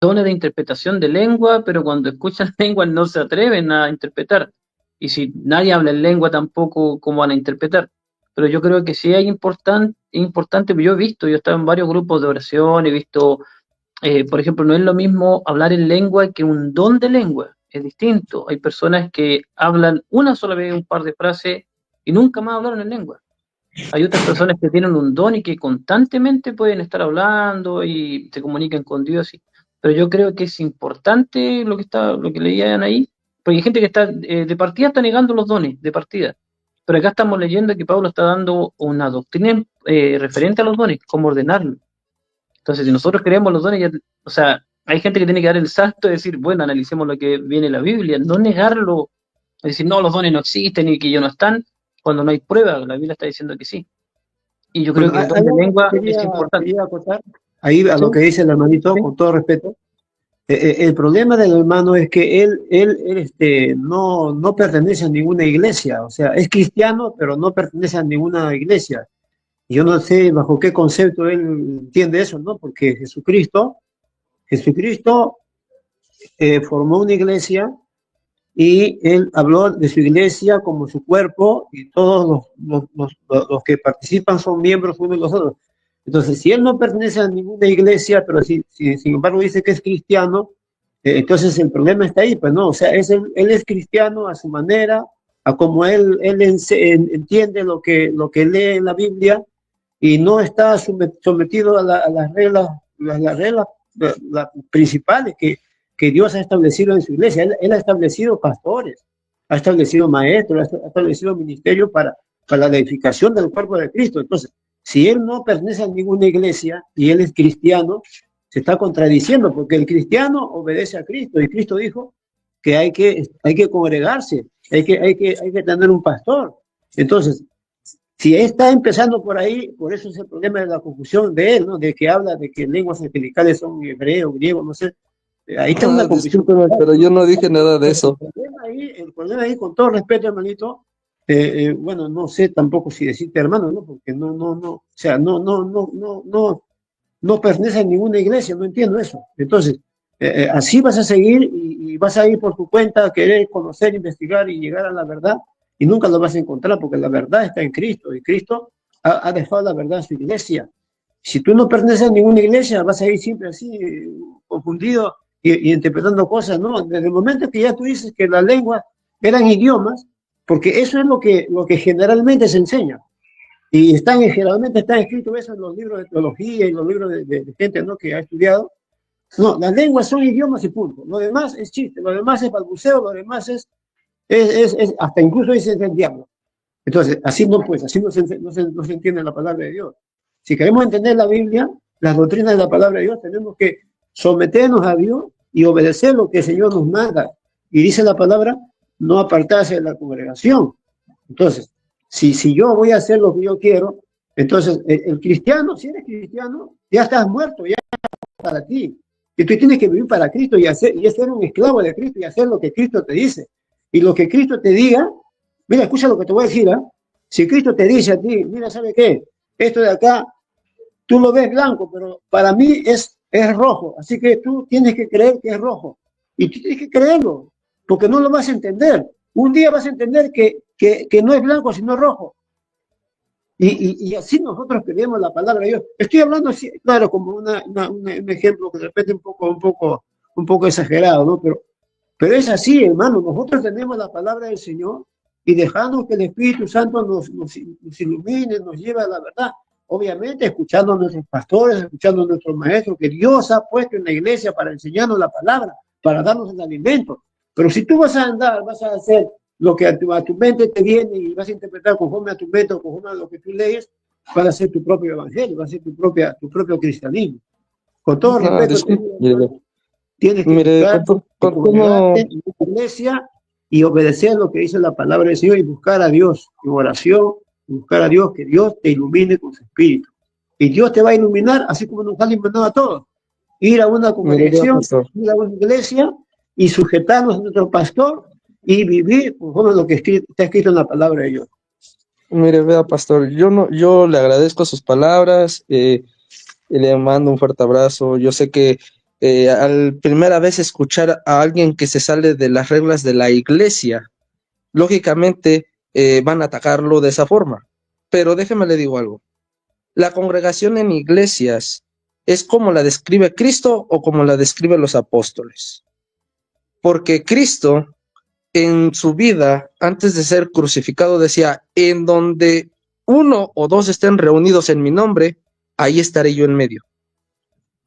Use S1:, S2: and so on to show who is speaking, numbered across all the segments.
S1: dones de interpretación de lengua, pero cuando escuchan lenguas no se atreven a interpretar. Y si nadie habla en lengua tampoco, ¿cómo van a interpretar? Pero yo creo que sí es importante, yo he visto, yo he estado en varios grupos de oración, he visto, por ejemplo, no es lo mismo hablar en lengua que un don de lengua, es distinto. Hay personas que hablan una sola vez un par de frases y nunca más hablaron en lengua. Hay otras personas que tienen un don y que constantemente pueden estar hablando y se comunican con Dios. Pero yo creo que es importante lo que leían ahí, porque hay gente que está de partida está negando los dones, de partida. Pero acá estamos leyendo que Pablo está dando una doctrina referente a los dones, cómo ordenarlo. Entonces, si nosotros creemos los dones, o sea, hay gente que tiene que dar el salto y decir, bueno, analicemos lo que viene en la Biblia, no negarlo, decir, no, los dones no existen y que ellos no están, cuando no hay prueba, la Biblia está diciendo que sí. Y yo creo
S2: Bueno,
S1: que el
S2: hay
S1: don de
S2: algo que
S1: lengua es importante.
S2: quería acotar ahí a
S1: Sí,
S2: lo que dice el hermanito,
S1: sí.
S2: con todo respeto. El problema del hermano es que no pertenece a ninguna iglesia, o sea, es cristiano, pero no pertenece a ninguna iglesia. Y yo no sé bajo qué concepto él entiende eso, ¿no? Porque Jesucristo formó una iglesia y él habló de su iglesia como su cuerpo y todos los que participan son miembros unos de los otros. Entonces, si él no pertenece a ninguna iglesia, pero sin embargo dice que es cristiano, entonces el problema está ahí, pues no, o sea, él es cristiano a su manera, a como entiende lo que lee en la Biblia y no está sometido a las reglas, las reglas principales que Dios ha establecido en su iglesia. Él ha establecido pastores, ha establecido maestros, ha establecido ministerios para la edificación del cuerpo de Cristo. Entonces, si él no pertenece a ninguna iglesia y él es cristiano, se está contradiciendo, porque el cristiano obedece a Cristo y Cristo dijo que hay que congregarse, hay que tener un pastor. Entonces, si está empezando por ahí, por eso es el problema de la confusión de él, ¿no? De que habla de que lenguas angelicales son hebreo, griego, no sé. Ahí está una confusión.
S3: Discúlpeme, pero yo no dije nada de eso.
S2: El problema ahí, con todo respeto, hermanito, bueno, no sé tampoco si decirte hermano, ¿no? Porque o sea, no pertenece a ninguna iglesia, no entiendo eso. Entonces, así vas a seguir y vas a ir por tu cuenta a querer conocer, investigar y llegar a la verdad y nunca lo vas a encontrar porque la verdad está en Cristo y Cristo ha dejado la verdad en su iglesia. Si tú no perteneces a ninguna iglesia, vas a ir siempre así, confundido y interpretando cosas, ¿no? Desde el momento que ya tú dices que las lenguas eran idiomas, porque eso es lo que generalmente se enseña. Y generalmente está escrito eso en los libros de teología y los libros de gente, ¿no?, que ha estudiado. No, las lenguas son idiomas y punto. Lo demás es chiste, lo demás es balbuceo, lo demás hasta incluso dice el diablo. Entonces, así no, pues, así no se entiende la palabra de Dios. Si queremos entender la Biblia, las doctrinas de la palabra de Dios, tenemos que someternos a Dios y obedecer lo que el Señor nos manda. Y dice la palabra, no apartarse de la congregación. Entonces, si yo voy a hacer lo que yo quiero, entonces el cristiano, si eres cristiano, ya estás muerto, ya para ti. Y tú tienes que vivir para Cristo y ser un esclavo de Cristo y hacer lo que Cristo te dice. Y lo que Cristo te diga, mira, escucha lo que te voy a decir, ¿eh? Si Cristo te dice a ti, mira, ¿sabe qué? Esto de acá, tú lo ves blanco, pero para mí es rojo. Así que tú tienes que creer que es rojo. Y tú tienes que creerlo, porque no lo vas a entender. Un día vas a entender que no es blanco, sino rojo. Y así nosotros creemos la palabra de Dios. Estoy hablando así, claro, como un ejemplo que de repente un poco exagerado, ¿no? Pero es así, hermano. Nosotros tenemos la palabra del Señor y dejamos que el Espíritu Santo nos ilumine, nos lleve a la verdad. Obviamente, escuchando a nuestros pastores, escuchando a nuestros maestros, que Dios ha puesto en la iglesia para enseñarnos la palabra, para darnos el alimento. Pero si tú vas a andar, vas a hacer lo que a tu mente te viene y vas a interpretar conforme a tu mente o conforme a lo que tú lees, vas a hacer tu propio evangelio, vas a hacer tu propio cristianismo. Con todo respeto, tienes que buscar, congregarte en la iglesia y obedecer lo que dice la palabra del Señor y buscar a Dios en oración, buscar a Dios, que Dios te ilumine con su espíritu. Y Dios te va a iluminar así como nos ha iluminado a todos. Ir a una congregación, ir a una iglesia y sujetarnos a nuestro pastor y vivir conforme a lo que está escrito en la palabra de Dios.
S3: Mire, vea, pastor, yo le agradezco sus palabras, y le mando un fuerte abrazo. Yo sé que al primera vez escuchar a alguien que se sale de las reglas de la iglesia, lógicamente van a atacarlo de esa forma. Pero déjeme le digo algo. La congregación en iglesias es como la describe Cristo o como la describen los apóstoles. Porque Cristo en su vida, antes de ser crucificado, decía, en donde uno o dos estén reunidos en mi nombre, ahí estaré yo en medio.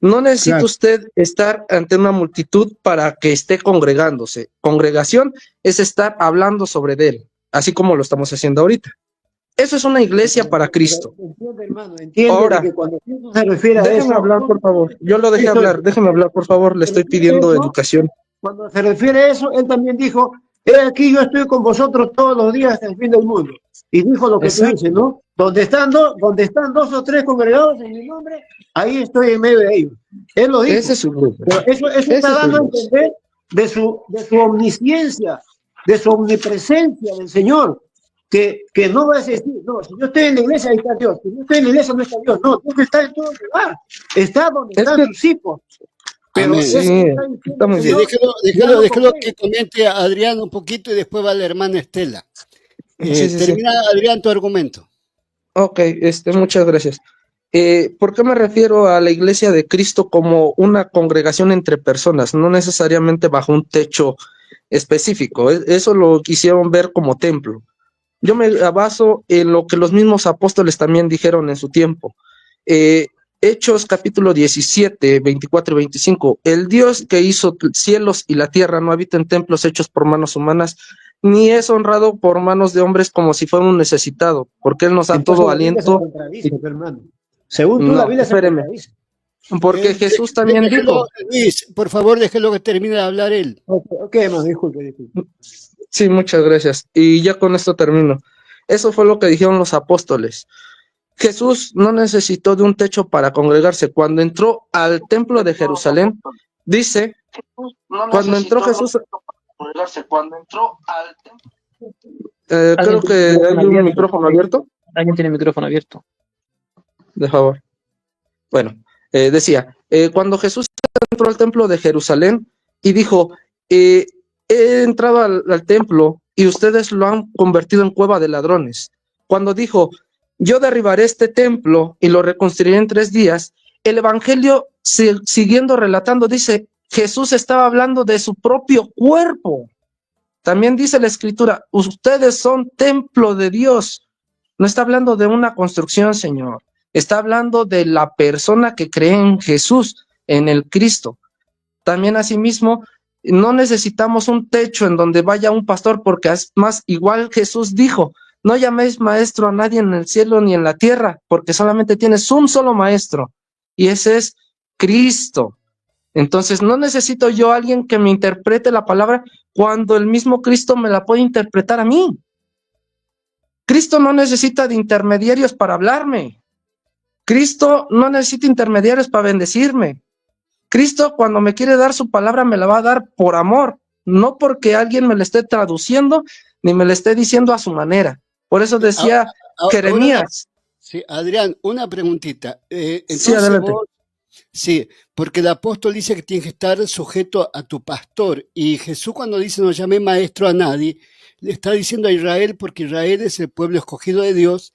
S3: No necesita
S2: Claro.
S3: usted estar ante una multitud para que esté congregándose. Congregación es estar hablando sobre él, así como lo estamos haciendo ahorita. Eso es una iglesia para Cristo.
S2: Entiende, hermano, entiende
S3: Ahora,
S2: que cuando Cristo se refiere a
S3: déjeme
S2: eso,
S3: hablar, por favor. Yo lo dejé
S2: Cristo-
S3: hablar. Déjeme hablar, por favor. Le estoy pidiendo educación.
S2: cuando se refiere a eso, él también dijo, he aquí yo estoy con vosotros todos los días hasta el fin del mundo. Y dijo lo que tú
S3: Exacto.
S2: dices, ¿no? Donde están dos o tres congregados en mi nombre, ahí estoy en medio de ellos. Él lo dijo.
S3: Ese es su grupo.
S2: Pero eso
S3: Ese
S2: está
S3: es su
S2: dando a
S3: grupo.
S2: entender de su omnisciencia, de su omnipresencia del Señor, que no va a decir, no, si yo estoy en la iglesia, ahí está Dios, si yo estoy en la iglesia, no está Dios, no, Dios está en todo lugar, está donde
S3: Es
S2: están
S3: que-
S2: sus hijos. Pero
S4: Amén.
S2: eso
S3: Sí,
S2: está diciendo
S3: está muy
S2: el
S4: Sí,
S3: bien.
S2: Señor,
S4: déjelo que comente a Adrián un poquito y después va la hermana Estela.
S3: Sí.
S4: Termina, Adrián, tu argumento.
S3: Ok, muchas gracias. ¿Por qué me refiero a la iglesia de Cristo como una congregación entre personas, no necesariamente bajo un techo específico? Eso lo quisieron ver como templo. Yo me baso en lo que los mismos apóstoles también dijeron en su tiempo. Hechos capítulo 17, 24 y 25. El Dios que hizo cielos y la tierra no habita en templos hechos por manos humanas, ni es honrado por manos de hombres como si fuera un necesitado, porque Él nos da
S2: entonces
S3: todo
S2: la Biblia se
S3: aliento.
S2: contradice, hermano. Según tú, la
S3: No,
S2: Biblia se
S3: espéreme,
S2: contradice.
S3: porque Jesús también dijo.
S4: Luis, por favor, déjelo que termine de hablar él.
S2: Ok, hermano, disculpe.
S3: Sí, muchas gracias. Y ya con esto termino. Eso fue lo que dijeron los apóstoles. Jesús no necesitó de un techo para congregarse. Cuando entró al templo de Jerusalén, dice, cuando entró Jesús, creo que hay un micrófono abierto.
S1: Alguien tiene el micrófono abierto.
S3: De favor. Bueno, decía, cuando Jesús entró al templo de Jerusalén y dijo, he entrado al templo y ustedes lo han convertido en cueva de ladrones. Cuando dijo, yo derribaré este templo y lo reconstruiré en 3 días, el evangelio siguiendo relatando dice, Jesús estaba hablando de su propio cuerpo. También dice la escritura, ustedes son templo de Dios. No está hablando de una construcción, Señor. Está hablando de la persona que cree en Jesús, en el Cristo. También asimismo, no necesitamos un techo en donde vaya un pastor, porque es más, igual Jesús dijo, no llaméis maestro a nadie en el cielo ni en la tierra, porque solamente tienes un solo maestro, y ese es Cristo. Entonces, no necesito yo a alguien que me interprete la palabra cuando el mismo Cristo me la puede interpretar a mí. Cristo no necesita de intermediarios para hablarme. Cristo no necesita intermediarios para bendecirme. Cristo, cuando me quiere dar su palabra, me la va a dar por amor, no porque alguien me la esté traduciendo ni me la esté diciendo a su manera. Por eso decía Jeremías.
S4: Sí, Adrián, una preguntita.
S3: Sí, adelante.
S4: Sí, porque el apóstol dice que tienes que estar sujeto a tu pastor. Y Jesús, cuando dice no llamé maestro a nadie, le está diciendo a Israel, porque Israel es el pueblo escogido de Dios,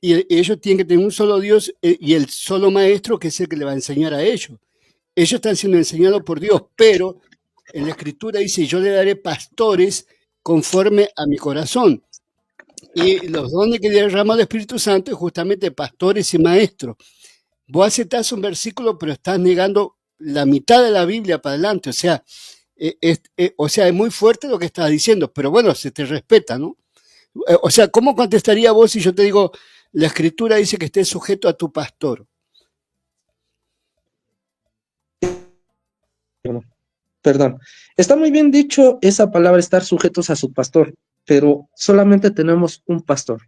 S4: y ellos tienen que tener un solo Dios y el solo maestro, que es el que le va a enseñar a ellos. Ellos están siendo enseñados por Dios, pero en la Escritura dice, yo le daré pastores conforme a mi corazón. Y los dones que derrama el Espíritu Santo es justamente pastores y maestros. Vos aceptás un versículo, pero estás negando la mitad de la Biblia para adelante. O sea, es muy fuerte lo que estás diciendo, pero bueno, se te respeta, ¿no? O sea, ¿cómo contestaría vos si yo te digo, la Escritura dice que estés sujeto a tu pastor?
S3: Perdón. Está muy bien dicho esa palabra, estar sujetos a su pastor, pero solamente tenemos un pastor.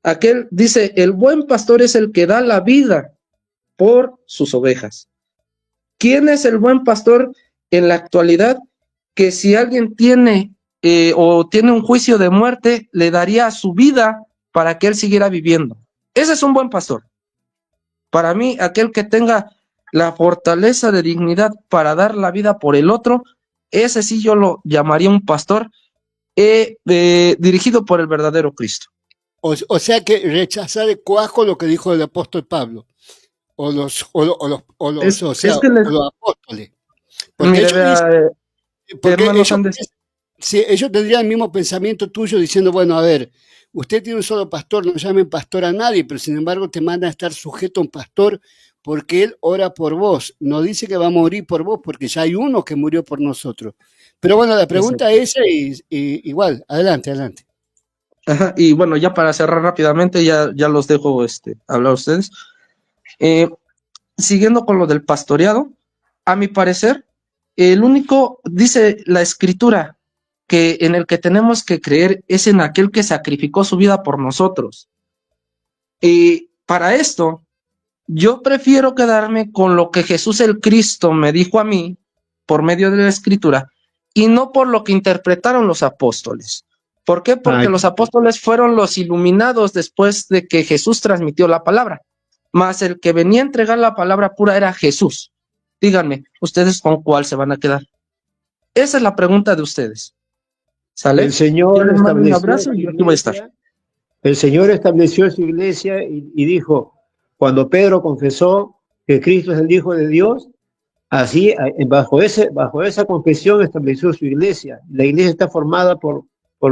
S3: Aquel dice, el buen pastor es el que da la vida por sus ovejas. ¿Quién es el buen pastor en la actualidad? Que si alguien tiene o tiene un juicio de muerte, le daría su vida para que él siguiera viviendo. Ese es un buen pastor. Para mí, aquel que tenga la fortaleza de dignidad para dar la vida por el otro, ese sí yo lo llamaría un pastor dirigido por el verdadero Cristo.
S4: O sea que rechazar de cuajo lo que dijo el apóstol Pablo, o los apóstoles. Porque
S3: Mire,
S4: ellos
S3: vea,
S4: dicen, porque
S3: hermanos Andes,
S4: sí, ellos tendrían el mismo pensamiento tuyo diciendo, bueno, a ver, usted tiene un solo pastor, no llamen pastor a nadie, pero sin embargo te manda a estar sujeto a un pastor porque él ora por vos. No dice que va a morir por vos porque ya hay uno que murió por nosotros. Pero bueno, la pregunta es esa y igual, adelante.
S3: ajá, y bueno, ya para cerrar rápidamente, ya los dejo hablar a ustedes. Siguiendo con lo del pastoreado, a mi parecer, el único, dice la escritura, que en el que tenemos que creer es en aquel que sacrificó su vida por nosotros. Y para esto, yo prefiero quedarme con lo que Jesús el Cristo me dijo a mí por medio de la escritura y no por lo que interpretaron los apóstoles. ¿Por qué? Porque los apóstoles fueron los iluminados después de que Jesús transmitió la palabra, mas el que venía a entregar la palabra pura era Jesús. Díganme, ¿ustedes con cuál se van a quedar? Esa es la pregunta de ustedes. ¿Sale?
S2: El Señor
S3: Yo les mando un
S2: estableció
S3: abrazo y aquí voy a estar.
S2: El Señor estableció su iglesia y dijo, cuando Pedro confesó que Cristo es el Hijo de Dios, así, bajo esa confesión estableció su iglesia. La iglesia está formada por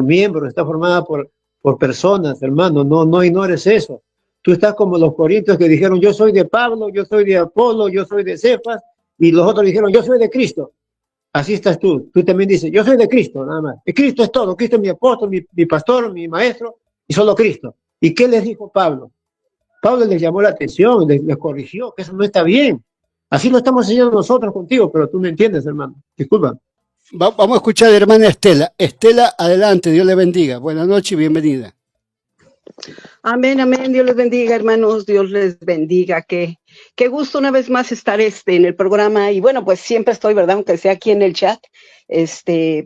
S2: miembros, está formada por personas, hermano, no ignores eso. Tú estás como los corintios que dijeron, yo soy de Pablo, yo soy de Apolo, yo soy de Cefas, y los otros dijeron, yo soy de Cristo. Así estás tú. Tú también dices, yo soy de Cristo, nada más. Y Cristo es todo. Cristo es mi apóstol, mi pastor, mi maestro, y solo Cristo. ¿Y qué les dijo Pablo? Pablo les llamó la atención, les corrigió, que eso no está bien. Así lo estamos enseñando nosotros contigo, pero tú no entiendes, hermano. Disculpa.
S4: Vamos a escuchar a la hermana Estela. Estela, adelante, Dios le bendiga. Buenas noches y bienvenida.
S5: Amén, amén. Dios les bendiga, hermanos. Dios les bendiga. Qué gusto una vez más estar en el programa. Y bueno, pues siempre estoy, ¿verdad? Aunque sea aquí en el chat.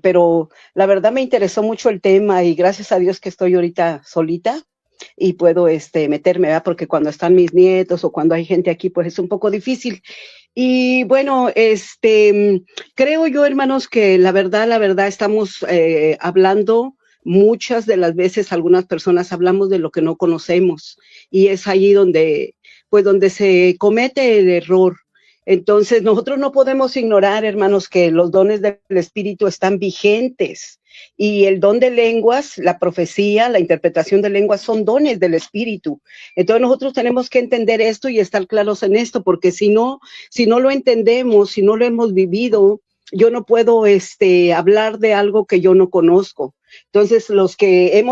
S5: Pero la verdad me interesó mucho el tema y gracias a Dios que estoy ahorita solita y puedo meterme, ¿verdad? Porque cuando están mis nietos o cuando hay gente aquí, pues es un poco difícil. Y bueno, creo yo, hermanos, que la verdad, estamos hablando. Muchas de las veces algunas personas hablamos de lo que no conocemos y es allí donde se comete el error. Entonces nosotros no podemos ignorar, hermanos, que los dones del Espíritu están vigentes y el don de lenguas, la profecía, la interpretación de lenguas son dones del Espíritu. Entonces nosotros tenemos que entender esto y estar claros en esto, porque si no lo entendemos, si no lo hemos vivido, yo no puedo hablar de algo que yo no conozco. Entonces, los que hemos